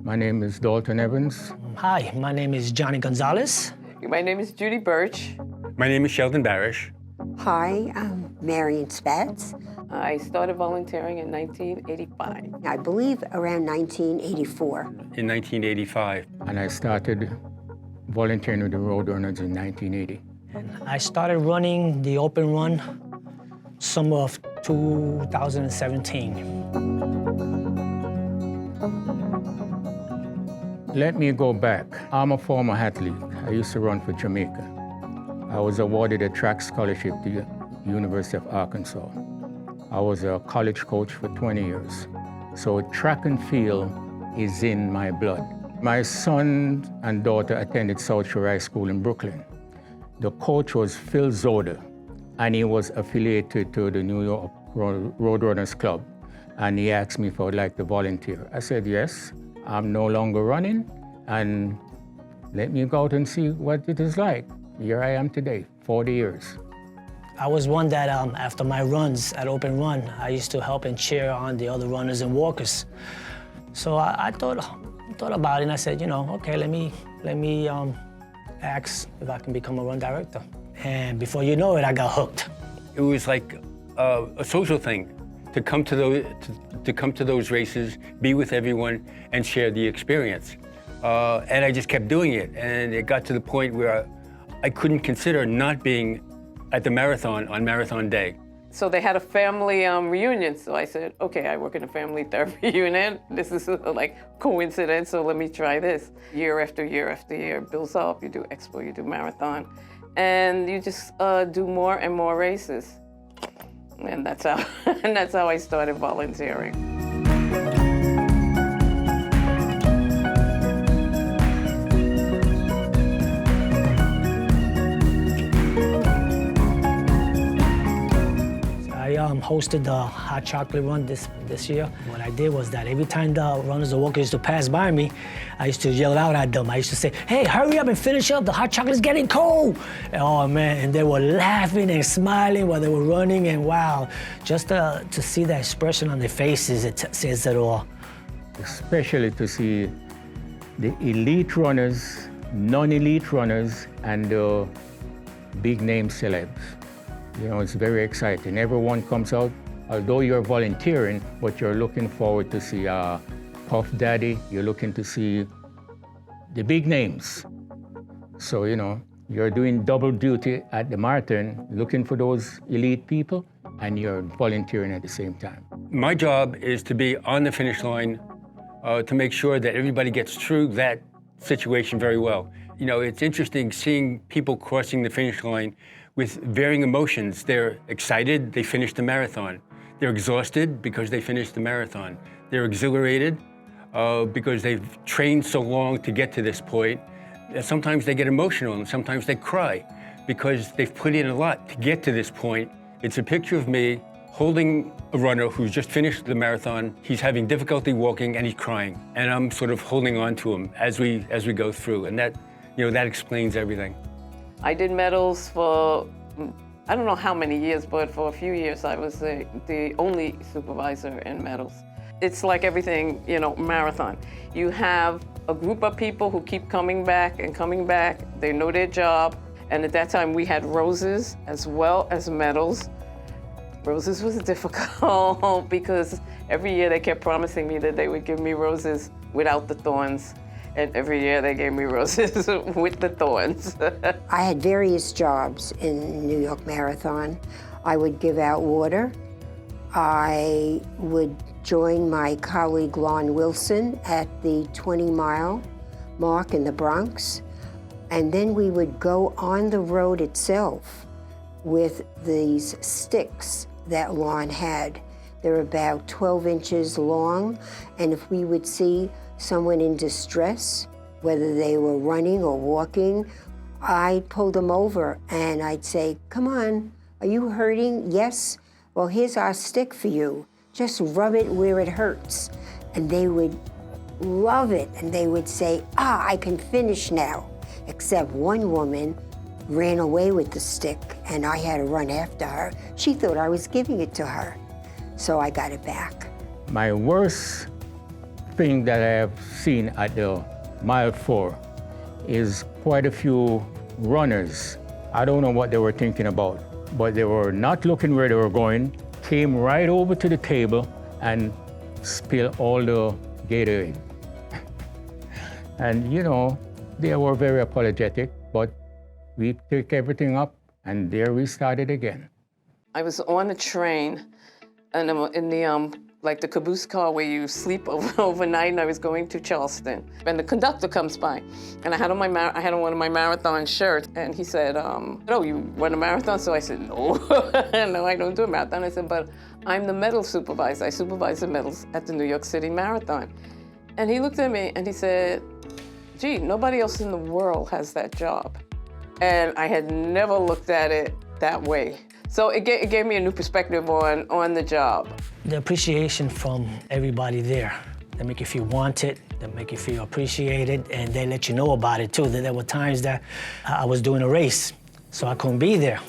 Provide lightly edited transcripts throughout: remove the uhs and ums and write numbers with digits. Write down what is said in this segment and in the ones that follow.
My name is Dalton Evans. Hi, my name is Johnny Gonzalez. My name is Judy Birch. My name is Sheldon Barish. Hi, I'm Marion Spatz. I started volunteering in 1985. I believe around 1984. In 1985. And I started volunteering with the Roadrunners in 1980. I started running the open run summer of 2017. Let me go back. I'm a former athlete. I used to run for Jamaica. I was awarded a track scholarship to the University of Arkansas. I was a college coach for 20 years. So track and field is in my blood. My son and daughter attended South Shore High School in Brooklyn. The coach was Phil Zoder, and he was affiliated to the New York Roadrunners Club. And he asked me if I would like to volunteer. I said, yes, I'm no longer running, and let me go out and see what it is like. Here I am today, 40 years. I was one that after my runs at Open Run, I used to help and cheer on the other runners and walkers. So I thought about it, and I said, okay, let me ask if I can become a run director. And before you know it, I got hooked. It was like a social thing to come to those races, be with everyone, and share the experience. And I just kept doing it, and it got to the point where I couldn't consider not being at the marathon on marathon day. So they had a family reunion. So I said, okay, I work in a family therapy unit. This is like coincidence, so let me try this. Year after year after year, builds up. You do expo, you do marathon, and you just do more and more races. And that's how I started volunteering. I hosted the hot chocolate run this year. What I did was that every time the runners or walkers used to pass by me, I used to yell out at them. I used to say, hey, hurry up and finish up, the hot chocolate's getting cold. Oh man, and they were laughing and smiling while they were running, and wow, just to see that expression on their faces, it says it all. Especially to see the elite runners, non-elite runners, and the big name celebs. It's very exciting. Everyone comes out, although you're volunteering, but you're looking forward to see Puff Daddy, you're looking to see the big names. So, you're doing double duty at the marathon, looking for those elite people, and you're volunteering at the same time. My job is to be on the finish line to make sure that everybody gets through that situation very well. It's interesting seeing people crossing the finish line with varying emotions. They're excited, they finished the marathon. They're exhausted because they finished the marathon. They're exhilarated because they've trained so long to get to this point. Sometimes they get emotional and sometimes they cry because they've put in a lot to get to this point. It's a picture of me holding a runner who's just finished the marathon. He's having difficulty walking and he's crying. And I'm sort of holding on to him as we go through. And that explains everything. I did medals for, I don't know how many years, but for a few years I was the only supervisor in medals. It's like everything, marathon. You have a group of people who keep coming back and coming back. They know their job. And at that time we had roses as well as medals. Roses was difficult because every year they kept promising me that they would give me roses without the thorns. And every year they gave me roses with the thorns. I had various jobs in New York Marathon. I would give out water. I would join my colleague Lon Wilson at the 20-mile mark in the Bronx. And then we would go on the road itself with these sticks that Lon had. They're about 12 inches long, and if we would see someone in distress, whether they were running or walking, I'd pull them over and I'd say, come on, are you hurting? Yes? Well, here's our stick for you. Just rub it where it hurts. And they would love it, and they would say, I can finish now. Except one woman ran away with the stick, and I had to run after her. She thought I was giving it to her, so I got it back. My worst thing that I have seen at the mile 4 is quite a few runners. I don't know what they were thinking about, but they were not looking where they were going, came right over to the table and spilled all the Gatorade. And you know, they were very apologetic, but we picked everything up and there we started again. I was on a train and in the like the caboose car where you sleep overnight, and I was going to Charleston. And the conductor comes by, and I had on one of my marathon shirts, and he said, "Oh, you run a marathon?" So I said, "No, no, I don't do a marathon." I said, "But I'm the medal supervisor. I supervise the medals at the New York City Marathon." And he looked at me and he said, "Gee, nobody else in the world has that job." And I had never looked at it that way. So it gave me a new perspective on the job. The appreciation from everybody there. They make you feel wanted, they make you feel appreciated, and they let you know about it too. That there were times that I was doing a race, so I couldn't be there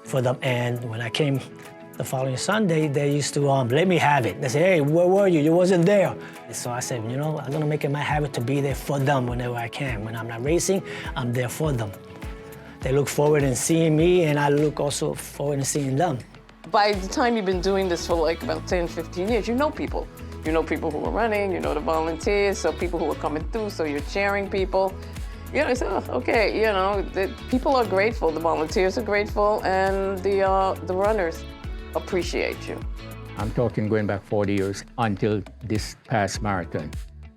for them. And when I came the following Sunday, they used to let me have it. They said, "Hey, where were you? You wasn't there." So I said, you know, I'm gonna make it my habit to be there for them whenever I can. When I'm not racing, I'm there for them. They look forward in seeing me, and I look also forward in seeing them. By the time you've been doing this for like about 10, 15 years, you know people. You know people who are running, you know the volunteers, so people who are coming through, so you're cheering people. You know, so, okay, you know, the people are grateful, the volunteers are grateful, and the runners appreciate you. I'm talking going back 40 years until this past marathon.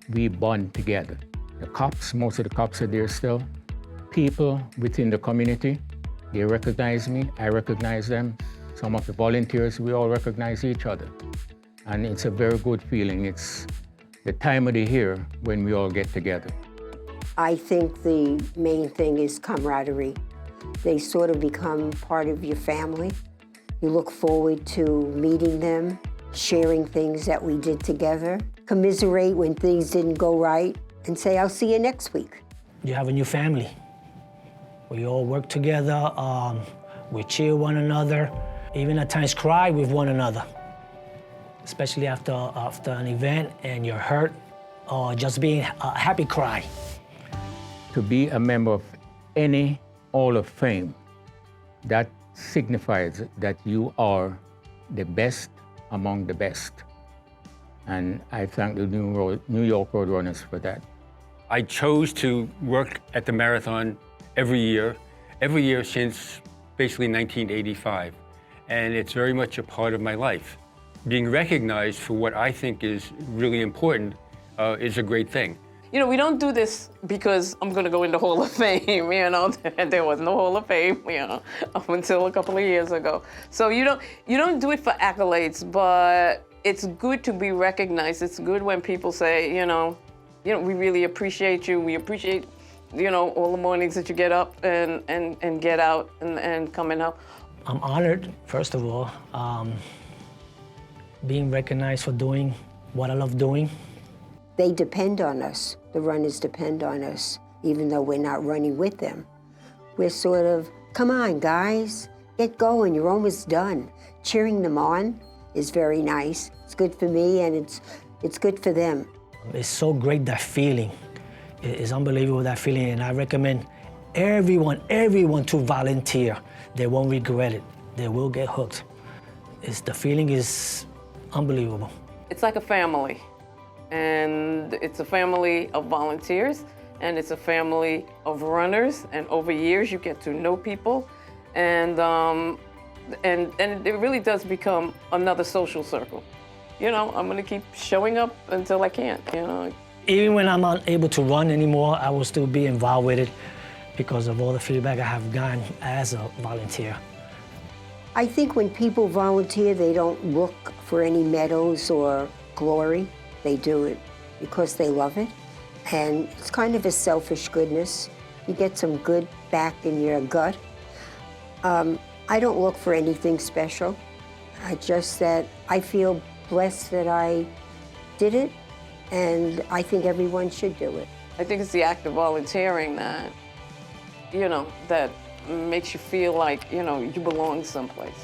We bond together. The cops, most of the cops are there still. People within the community, they recognize me, I recognize them. Some of the volunteers, we all recognize each other. And it's a very good feeling. It's the time of the year when we all get together. I think the main thing is camaraderie. They sort of become part of your family. You look forward to meeting them, sharing things that we did together, commiserate when things didn't go right, and say, "I'll see you next week." You have a new family. We all work together, we cheer one another, even at times cry with one another, especially after an event and you're hurt, or just being a happy cry. To be a member of any Hall of Fame, that signifies that you are the best among the best. And I thank the New York Road Runners for that. I chose to work at the marathon every year since basically 1985. And it's very much a part of my life. Being recognized for what I think is really important is a great thing. You know, we don't do this because I'm gonna go in the Hall of Fame, you know. There was no Hall of Fame, you know, up until a couple of years ago. So you don't do it for accolades, but it's good to be recognized. It's good when people say, you know, we really appreciate you. We appreciate, you know, all the mornings that you get up and get out and come and help. I'm honored, first of all, being recognized for doing what I love doing. They depend on us. The runners depend on us, even though we're not running with them. We're sort of, "Come on, guys, get going, you're almost done." Cheering them on is very nice. It's good for me, and it's good for them. It's so great, that feeling. It's unbelievable, that feeling, and I recommend everyone to volunteer. They won't regret it. They will get hooked. The feeling is unbelievable. It's like a family. And it's a family of volunteers, and it's a family of runners, and over years you get to know people, and it really does become another social circle. You know, I'm gonna keep showing up until I can't, you know. Even when I'm not able to run anymore, I will still be involved with it because of all the feedback I have gotten as a volunteer. I think when people volunteer, they don't look for any medals or glory. They do it because they love it, and it's kind of a selfish goodness. You get some good back in your gut. I don't look for anything special. Just that I feel blessed that I did it, and I think everyone should do it. I think it's the act of volunteering that, you know, that makes you feel like, you know, you belong someplace.